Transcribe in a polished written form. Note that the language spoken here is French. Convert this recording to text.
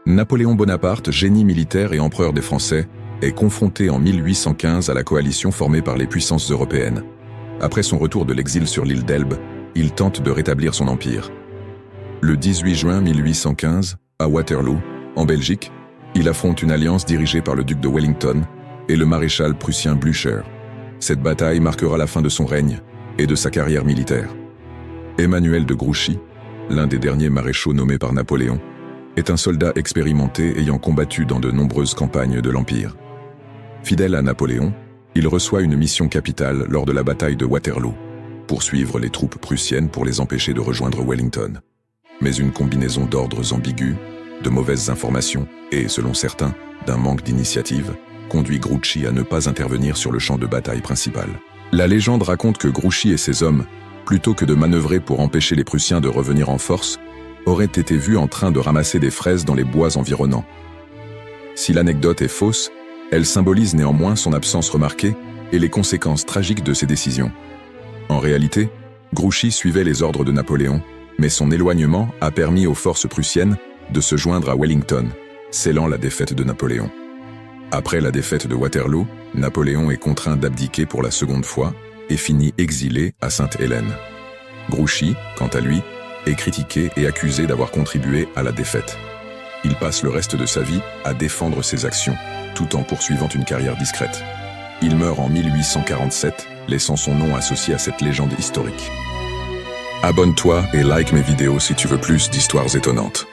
Napoléon Bonaparte, génie militaire et empereur des Français, est confronté en 1815 à la coalition formée par les puissances européennes. Après son retour de l'exil sur l'île d'Elbe, il tente de rétablir son empire. Le 18 juin 1815, à Waterloo, en Belgique, il affronte une alliance dirigée par le duc de Wellington et le maréchal prussien Blücher. Cette bataille marquera la fin de son règne et de sa carrière militaire. Emmanuel de Grouchy, l'un des derniers maréchaux nommés par Napoléon, est un soldat expérimenté ayant combattu dans de nombreuses campagnes de l'Empire. Fidèle à Napoléon, il reçoit une mission capitale lors de la bataille de Waterloo, poursuivre les troupes prussiennes pour les empêcher de rejoindre Wellington. Mais une combinaison d'ordres ambigus, de mauvaises informations et, selon certains, d'un manque d'initiative, conduit Grouchy à ne pas intervenir sur le champ de bataille principal. La légende raconte que Grouchy et ses hommes, plutôt que de manœuvrer pour empêcher les Prussiens de revenir en force, auraient été vus en train de ramasser des fraises dans les bois environnants. Si l'anecdote est fausse, elle symbolise néanmoins son absence remarquée et les conséquences tragiques de ses décisions. En réalité, Grouchy suivait les ordres de Napoléon, mais son éloignement a permis aux forces prussiennes de se joindre à Wellington, scellant la défaite de Napoléon. Après la défaite de Waterloo, Napoléon est contraint d'abdiquer pour la seconde fois et finit exilé à Sainte-Hélène. Grouchy, quant à lui, est critiqué et accusé d'avoir contribué à la défaite. Il passe le reste de sa vie à défendre ses actions, tout en poursuivant une carrière discrète. Il meurt en 1847, laissant son nom associé à cette légende historique. Abonne-toi et like mes vidéos si tu veux plus d'histoires étonnantes.